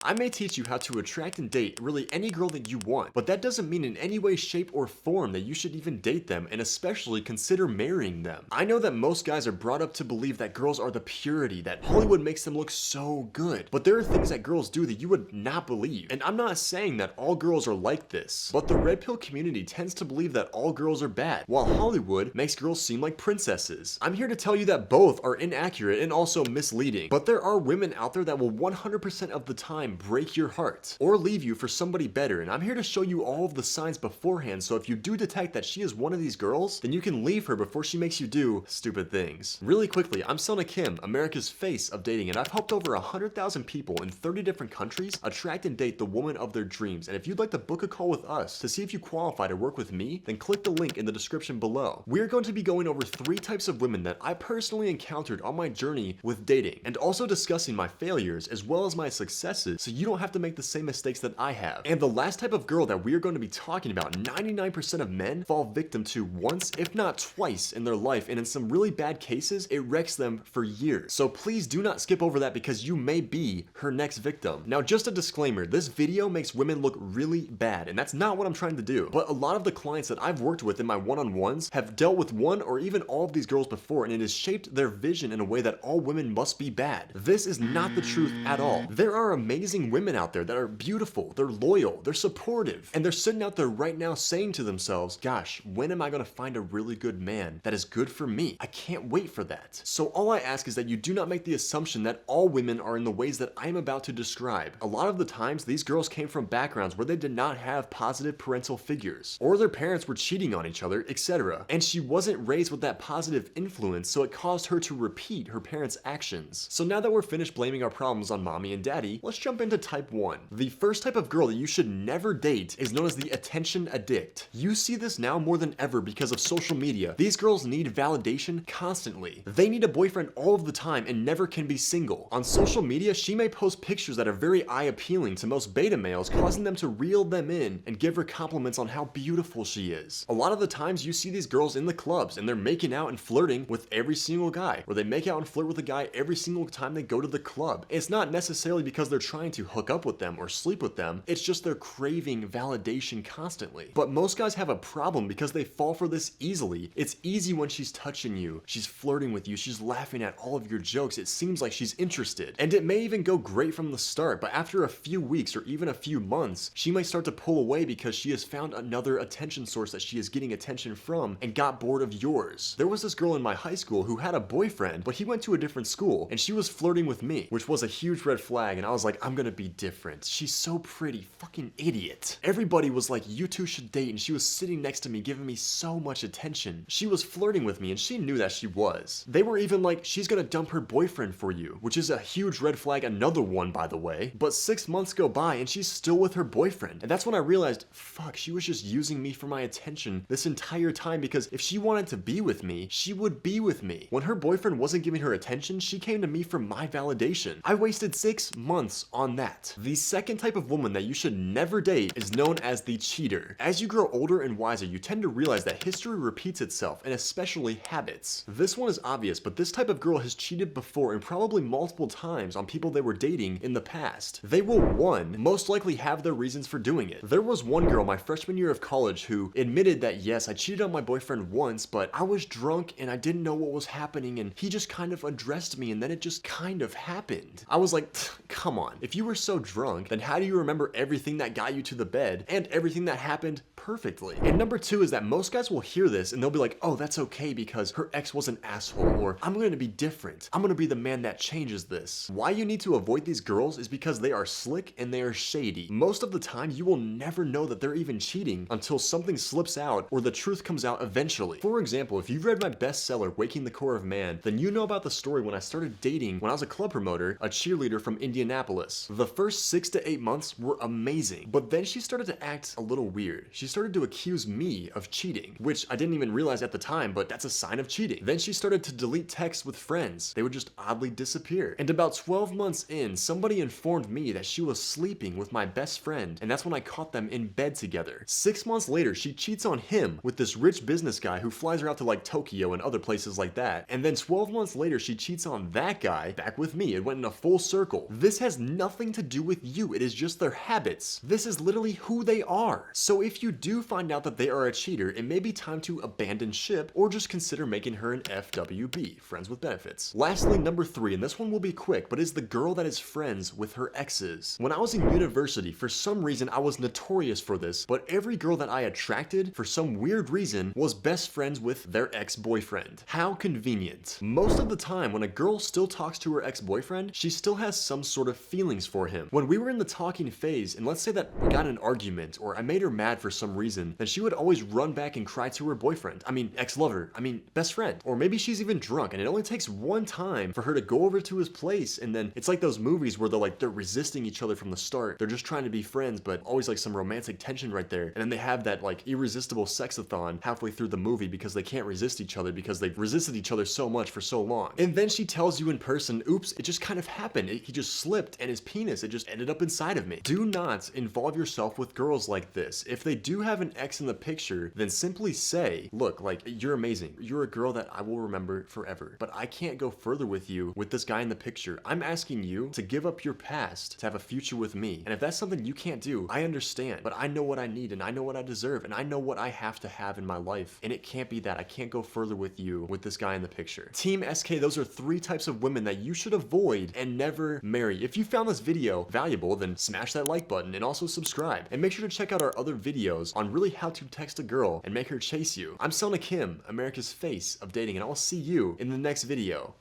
I may teach you how to attract and date really any girl that you want, but that doesn't mean in any way, shape, or form that you should even date them and especially consider marrying them. I know that most guys are brought up to believe that girls are the purity, that Hollywood makes them look so good, but there are things that girls do that you would not believe. And I'm not saying that all girls are like this, but the red pill community tends to believe that all girls are bad, while Hollywood makes girls seem like princesses. I'm here to tell you that both are inaccurate and also misleading, but there are women out there that will 100% of the time break your heart or leave you for somebody better, and I'm here to show you all of the signs beforehand, so if you do detect that she is one of these girls, then you can leave her before she makes you do stupid things. Really quickly, I'm Sona Kim, America's face of dating, and I've helped over 100,000 people in 30 different countries attract and date the woman of their dreams. And if you'd like to book a call with us to see if you qualify to work with me, then click the link in the description below. We're going to be going over 3 types of women that I personally encountered on my journey with dating, and also discussing my failures as well as my successes, so you don't have to make the same mistakes that I have. And the last type of girl that we are going to be talking about, 99% of men fall victim to once, if not twice, in their life, and in some really bad cases, it wrecks them for years. So please do not skip over that because you may be her next victim. Now, just a disclaimer, this video makes women look really bad, and that's not what I'm trying to do. But a lot of the clients that I've worked with in my one-on-ones have dealt with one or even all of these girls before, and it has shaped their vision in a way that all women must be bad. This is not the truth at all. There are amazing women out there that are beautiful, they're loyal, they're supportive, and they're sitting out there right now saying to themselves, gosh, when am I gonna find a really good man that is good for me? I can't wait for that. So all I ask is that you do not make the assumption that all women are in the ways that I am about to describe. A lot of the times, these girls came from backgrounds where they did not have positive parental figures, or their parents were cheating on each other, etc. And she wasn't raised with that positive influence, so it caused her to repeat her parents' actions. So now that we're finished blaming our problems on mommy and daddy, let's jump into type 1. The first type of girl that you should never date is known as the attention addict. You see this now more than ever because of social media. These girls need validation constantly. They need a boyfriend all of the time and never can be single. On social media, she may post pictures that are very eye-appealing to most beta males, causing them to reel them in and give her compliments on how beautiful she is. A lot of the times you see these girls in the clubs and they're making out and flirting with every single guy, or they make out and flirt with a guy every single time they go to the club. It's not necessarily because they're trying to hook up with them or sleep with them, it's just they're craving validation constantly. But most guys have a problem because they fall for this easily. It's easy when she's touching you, she's flirting with you, she's laughing at all of your jokes, it seems like she's interested. And it may even go great from the start, but after a few weeks or even a few months, she might start to pull away because she has found another attention source that she is getting attention from and got bored of yours. There was this girl in my high school who had a boyfriend, but he went to a different school, and she was flirting with me, which was a huge red flag, and I was like, I'm gonna be different. She's so pretty, fucking idiot. Everybody was like, you two should date, and she was sitting next to me giving me so much attention. She was flirting with me, and she knew that she was. They were even like, she's gonna dump her boyfriend for you, which is a huge red flag, another one by the way. But 6 months go by and she's still with her boyfriend. And that's when I realized, fuck, she was just using me for my attention this entire time, because if she wanted to be with me, she would be with me. When her boyfriend wasn't giving her attention, she came to me for my validation. I wasted 6 months on that. The second type of woman that you should never date is known as the cheater. As you grow older and wiser, you tend to realize that history repeats itself, and especially habits. This one is obvious, but this type of girl has cheated before, and probably multiple times, on people they were dating in the past. They will, one, most likely have their reasons for doing it. There was one girl my freshman year of college who admitted that yes, I cheated on my boyfriend once, but I was drunk and I didn't know what was happening, and he just kind of undressed me and then it just kind of happened. I was like, come on, if you were so drunk, then how do you remember everything that got you to the bed and everything that happened perfectly? And number 2 is that most guys will hear this and they'll be like, oh, that's okay because her ex was an asshole, or I'm gonna be different, I'm gonna be the man that changes this. Why you need to avoid these girls is because they are slick and they are shady. Most of the time you will never know that they're even cheating until something slips out or the truth comes out eventually. For example, if you've read my bestseller Waking the Core of Man, then you know about the story when I started dating, when I was a club promoter, a cheerleader from Indianapolis. The first 6 to 8 months were amazing, but then she started to act a little weird. She started to accuse me of cheating, which I didn't even realize at the time, but that's a sign of cheating. Then she started to delete texts with friends. They would just oddly disappear. And about 12 months in, somebody informed me that she was sleeping with my best friend, and that's when I caught them in bed together. 6 months later, she cheats on him with this rich business guy who flies her out to like Tokyo and other places like that. And then 12 months later, she cheats on that guy back with me. It went in a full circle. This has nothing to do with you. It is just their habits. This is literally who they are. So if you do find out that they are a cheater, it may be time to abandon ship or just consider making her an FWB, friends with benefits. Lastly, number 3, and this one will be quick, but is the girl that is friends with her exes. When I was in university, for some reason I was notorious for this, but every girl that I attracted, for some weird reason, was best friends with their ex-boyfriend. How convenient. Most of the time, when a girl still talks to her ex-boyfriend, she still has some sort of feelings for him. When we were in the talking phase, and let's say that we got in an argument, or I made her mad for some reason, then she would always run back and cry to her boyfriend. I mean, ex-lover. I mean, best friend. Or maybe she's even drunk, and it only takes one time for her to go over to his place, and then it's like those movies where they're resisting each other from the start. They're just trying to be friends, but always like some romantic tension right there. And then they have that like irresistible sexathon halfway through the movie because they can't resist each other because they've resisted each other so much for so long. And then she tells you in person, oops, it just kind of happened. He just slipped and his penis, it just ended up inside of me. Do not involve yourself with girls like this. If they do have an ex in the picture, then simply say, look, like, you're amazing. You're a girl that I will remember forever, but I can't go further with you with this guy in the picture. I'm asking you to give up your past to have a future with me. And if that's something you can't do, I understand, but I know what I need and I know what I deserve and I know what I have to have in my life. And it can't be that. I can't go further with you with this guy in the picture. Team SK, those are 3 types of women that you should avoid and never marry. If you found this video valuable, then smash that like button and also subscribe. And make sure to check out our other videos on really how to text a girl and make her chase you. I'm Selna Kim, America's face of dating, and I'll see you in the next video.